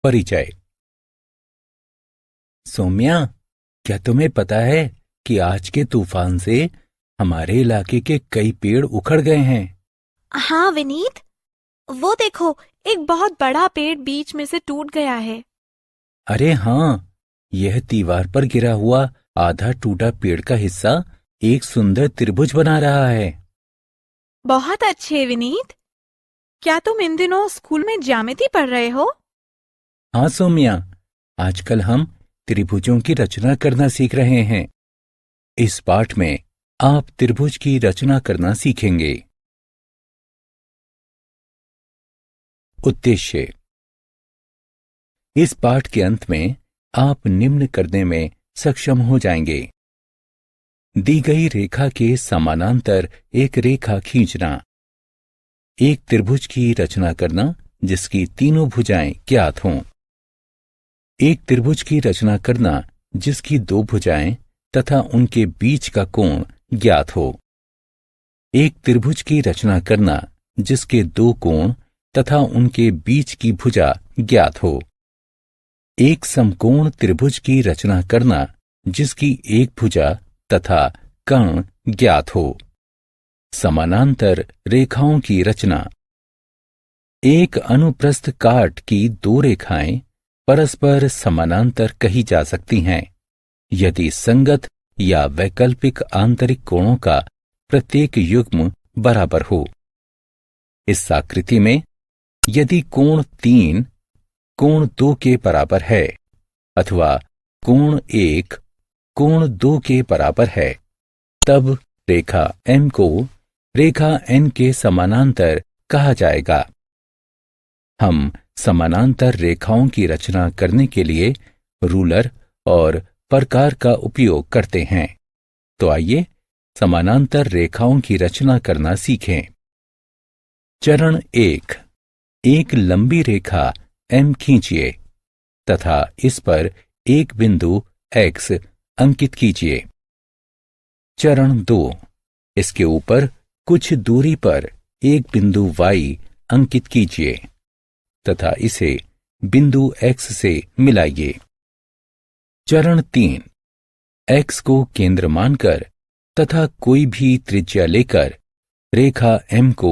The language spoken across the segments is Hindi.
परिचय। सौम्या, क्या तुम्हें पता है कि आज के तूफान से हमारे इलाके के कई पेड़ उखड़ गए हैं? हाँ विनीत, वो देखो, एक बहुत बड़ा पेड़ बीच में से टूट गया है। अरे हाँ, यह दीवार पर गिरा हुआ आधा टूटा पेड़ का हिस्सा एक सुंदर त्रिभुज बना रहा है। बहुत अच्छे विनीत। क्या तुम इन दिनों स्कूल में ज्यामिति पढ़ रहे हो? हाँ सौम्या, आजकल हम त्रिभुजों की रचना करना सीख रहे हैं। इस पाठ में आप त्रिभुज की रचना करना सीखेंगे। उद्देश्य। इस पाठ के अंत में आप निम्न करने में सक्षम हो जाएंगे। दी गई रेखा के समानांतर एक रेखा खींचना, एक त्रिभुज की रचना करना जिसकी तीनों भुजाएं ज्ञात हों, एक त्रिभुज की रचना करना जिसकी दो भुजाएं तथा उनके बीच का कोण ज्ञात हो, एक त्रिभुज की रचना करना जिसके दो कोण तथा उनके बीच की भुजा ज्ञात हो, एक समकोण त्रिभुज की रचना करना जिसकी एक भुजा तथा कर्ण ज्ञात हो, समानांतर रेखाओं की रचना। एक अनुप्रस्थ काट की दो रेखाएं परस्पर समानांतर कही जा सकती हैं यदि संगत या वैकल्पिक आंतरिक कोणों का प्रत्येक युग्म बराबर हो। इस आकृति में यदि कोण 3 कोण 2 के बराबर है अथवा कोण 1 कोण 2 के बराबर है, तब रेखा M को रेखा N के समानांतर कहा जाएगा। हम समानांतर रेखाओं की रचना करने के लिए रूलर और प्रकार का उपयोग करते हैं। तो आइए समानांतर रेखाओं की रचना करना सीखें। चरण 1। एक लंबी रेखा M खींचिए तथा इस पर एक बिंदु X अंकित कीजिए। चरण 2। इसके ऊपर कुछ दूरी पर एक बिंदु Y अंकित कीजिए तथा इसे बिंदु X से मिलाइए। चरण 3। X को केंद्र मानकर तथा कोई भी त्रिज्या लेकर रेखा M को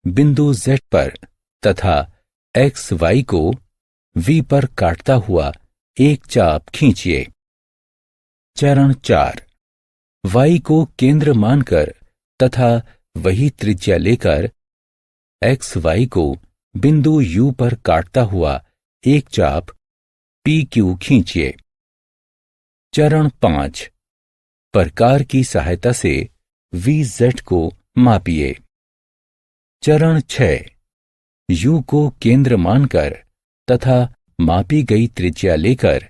बिंदु Z पर तथा XY को V पर काटता हुआ एक चाप खींचिए। चरण 4। Y को केंद्र मानकर तथा वही त्रिज्या लेकर XY को बिंदु U पर काटता हुआ एक चाप PQ खींचिए। चरण 5। प्रकार की सहायता से VZ को मापिए। चरण 6। U को केंद्र मानकर तथा मापी गई त्रिज्या लेकर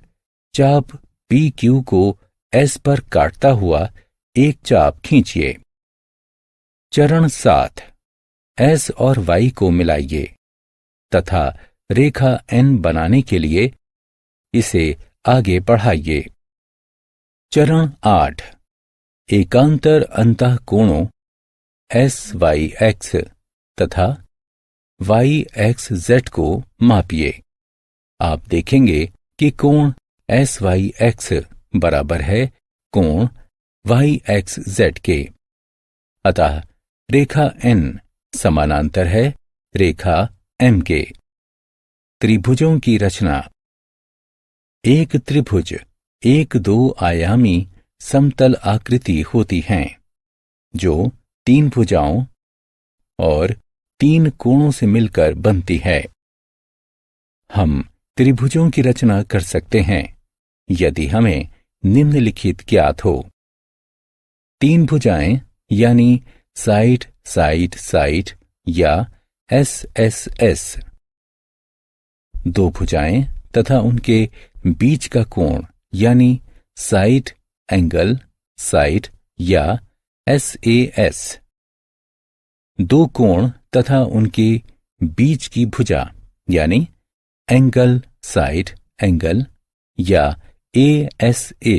चाप PQ को S पर काटता हुआ एक चाप खींचिए। चरण 7। S और Y को मिलाइए तथा रेखा N बनाने के लिए इसे आगे बढ़ाइए। चरण 8। एकांतर अंतःकोणों SYX तथा YXZ को मापिए। आप देखेंगे कि कोण SYX बराबर है कोण YXZ के, अतः रेखा N समानांतर है रेखा M के। त्रिभुजों की रचना। एक त्रिभुज एक दो आयामी समतल आकृति होती हैं जो 3 भुजाओं और 3 कोणों से मिलकर बनती है। हम त्रिभुजों की रचना कर सकते हैं यदि हमें निम्नलिखित ज्ञात हो। 3 भुजाएं यानी साइड साइड साइड या SSS, 2 भुजाएं तथा उनके बीच का कोण यानी साइड एंगल साइड या SAS, 2 कोण तथा उनके बीच की भुजा यानी एंगल साइड एंगल या ASA,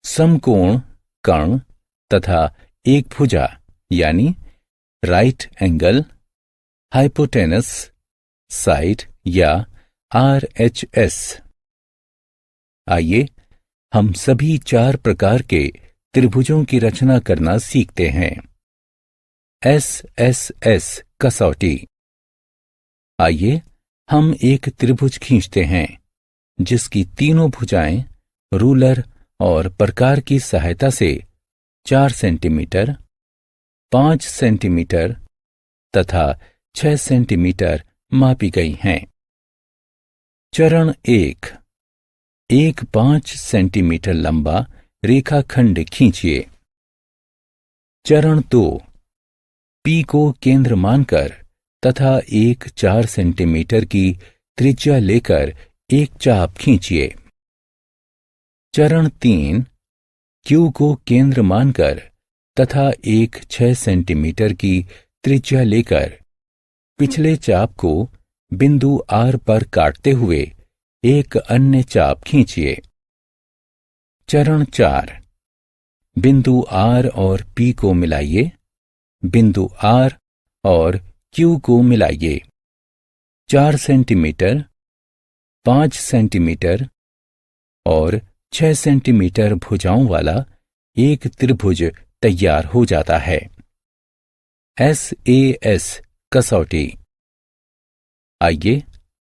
समकोण कर्ण तथा एक भुजा यानी राइट एंगल हाइपोटेनस साइड या RHS। आइए हम सभी 4 प्रकार के त्रिभुजों की रचना करना सीखते हैं। SSS कसौटी। आइए हम एक त्रिभुज खींचते हैं जिसकी तीनों भुजाएं रूलर और प्रकार की सहायता से 4 सेंटीमीटर, 5 सेंटीमीटर तथा 6 सेंटीमीटर मापी गई हैं। चरण 1, एक 5 सेंटीमीटर लंबा रेखाखंड खींचिए। चरण 2, P को केंद्र मानकर तथा एक 4 सेंटीमीटर की त्रिज्या लेकर एक चाप खींचिए। चरण 3, Q को केंद्र मानकर तथा एक 6 सेंटीमीटर की त्रिज्या लेकर पिछले चाप को बिंदु R पर काटते हुए एक अन्य चाप खींचिए। चरण 4, बिंदु R और P को मिलाइए, बिंदु R और Q को मिलाइए। 4 सेंटीमीटर, 5 सेंटीमीटर और 6 सेंटीमीटर भुजाओं वाला एक त्रिभुज तैयार हो जाता है। SAS कसौटी। आइए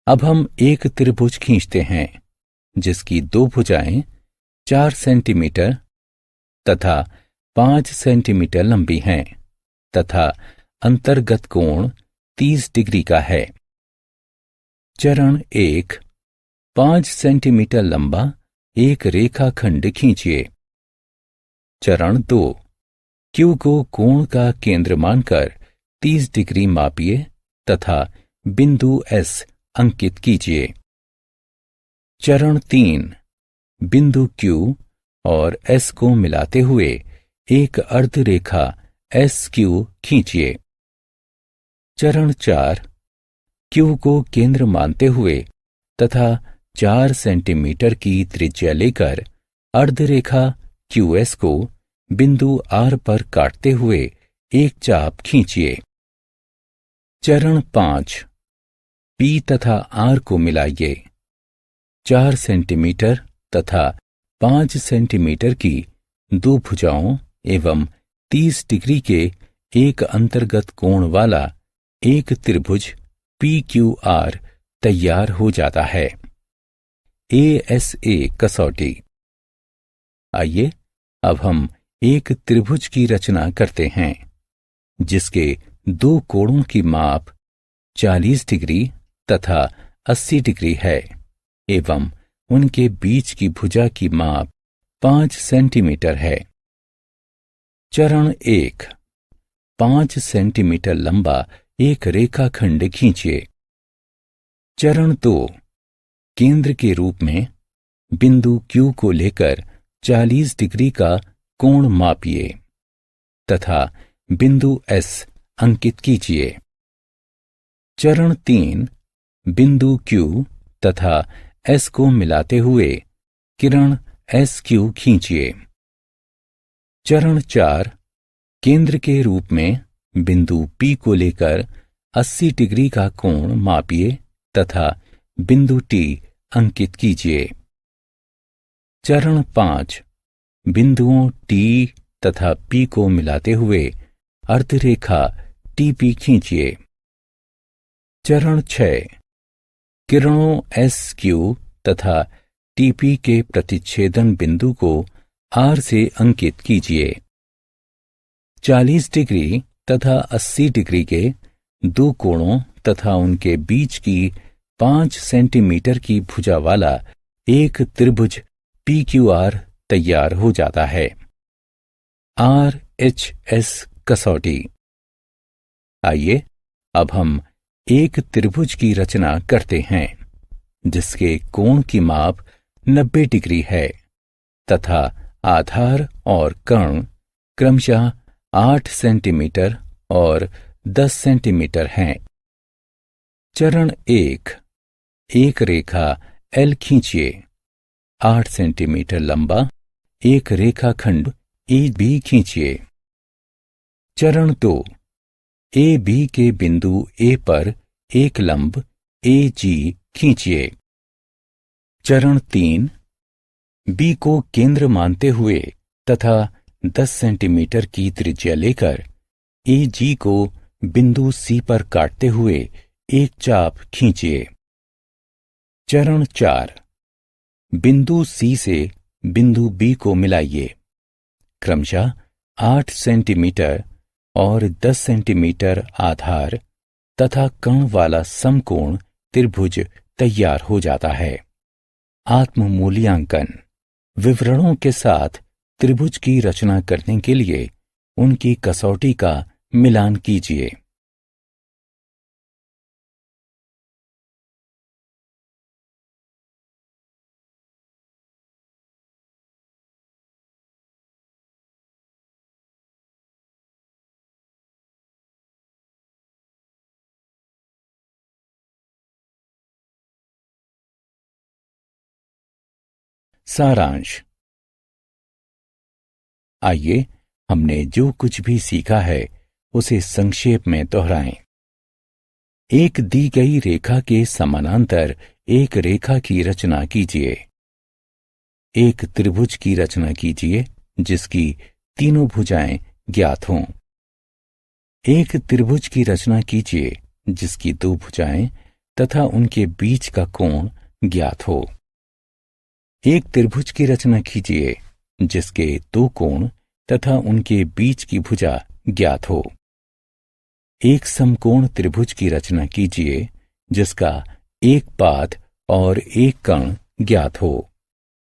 अब हम एक त्रिभुज खींचते हैं जिसकी 2 भुजाएं 4 सेंटीमीटर तथा 5 सेंटीमीटर लंबी हैं तथा अंतर्गत कोण 30 डिग्री का है। चरण 1, 5 सेंटीमीटर लंबा एक रेखाखंड खींचिए। चरण 2, Q को कोण का केंद्र मानकर 30 डिग्री मापिए तथा बिंदु S अंकित कीजिए। चरण 3, बिंदु Q और S को मिलाते हुए एक अर्धरेखा SQ खींचिए। चरण 4, Q को केंद्र मानते हुए तथा 4 सेंटीमीटर की त्रिज्या लेकर अर्धरेखा QS को बिंदु R पर काटते हुए एक चाप खींचिए। चरण 5, P तथा R को मिलाइए। 4 सेंटीमीटर तथा 5 सेंटीमीटर की 2 भुजाओं एवं 30 डिग्री के एक अंतर्गत कोण वाला एक त्रिभुज PQR तैयार हो जाता है। ASA कसौटी। आइए अब हम एक त्रिभुज की रचना करते हैं जिसके 2 कोणों की माप 40 डिग्री तथा 80 डिग्री है एवं उनके बीच की भुजा की माप 5 सेंटीमीटर है। चरण 1, 5 सेंटीमीटर लंबा एक रेखाखंड खींचिए। चरण 2, केंद्र के रूप में बिंदु Q को लेकर 40 डिग्री का कोण मापिए तथा बिंदु S अंकित कीजिए। चरण 3, बिंदु Q तथा S को मिलाते हुए किरण SQ खींचिए। चरण 4, केंद्र के रूप में बिंदु P को लेकर 80 डिग्री का कोण मापिए तथा बिंदु T अंकित कीजिए। चरण 5, बिंदुओं T तथा P को मिलाते हुए अर्धरेखा TP खींचिए। चरण 6, किरणों SQ तथा TP के प्रतिच्छेदन बिंदु को R से अंकित कीजिए। 40 डिग्री तथा 80 डिग्री के 2 कोणों तथा उनके बीच की 5 सेंटीमीटर की भुजा वाला एक त्रिभुज PQR तैयार हो जाता है। RHS कसौटी। आइए अब हम एक त्रिभुज की रचना करते हैं जिसके कोण की माप 90 डिग्री है तथा आधार और कर्ण क्रमशः 8 सेंटीमीटर और 10 सेंटीमीटर हैं। चरण 1, एक रेखा L खींचिए। 8 सेंटीमीटर लंबा एक रेखाखंड AB खींचिए। चरण 2, AB के बिंदु A पर एक लंब AG खींचिए। चरण 3, बी को केंद्र मानते हुए तथा 10 सेंटीमीटर की त्रिज्या लेकर AG को बिंदु C पर काटते हुए एक चाप खींचिए। चरण 4, बिंदु C से बिंदु B को मिलाइए। क्रमशः 8 सेंटीमीटर और 10 सेंटीमीटर आधार तथा कण वाला समकोण त्रिभुज तैयार हो जाता है। आत्म मूल्यांकन। विवरणों के साथ त्रिभुज की रचना करने के लिए उनकी कसौटी का मिलान कीजिए। सारांश। आइए हमने जो कुछ भी सीखा है उसे संक्षेप में दोहराएं। एक दी गई रेखा के समानांतर एक रेखा की रचना कीजिए। एक त्रिभुज की रचना कीजिए जिसकी तीनों भुजाएं ज्ञात हों। एक त्रिभुज की रचना कीजिए जिसकी 2 भुजाएं तथा उनके बीच का कोण ज्ञात हो। एक त्रिभुज की रचना कीजिए जिसके 2 कोण तथा उनके बीच की भुजा ज्ञात हो। एक समकोण त्रिभुज की रचना कीजिए जिसका एक पाद और एक कण ज्ञात हो।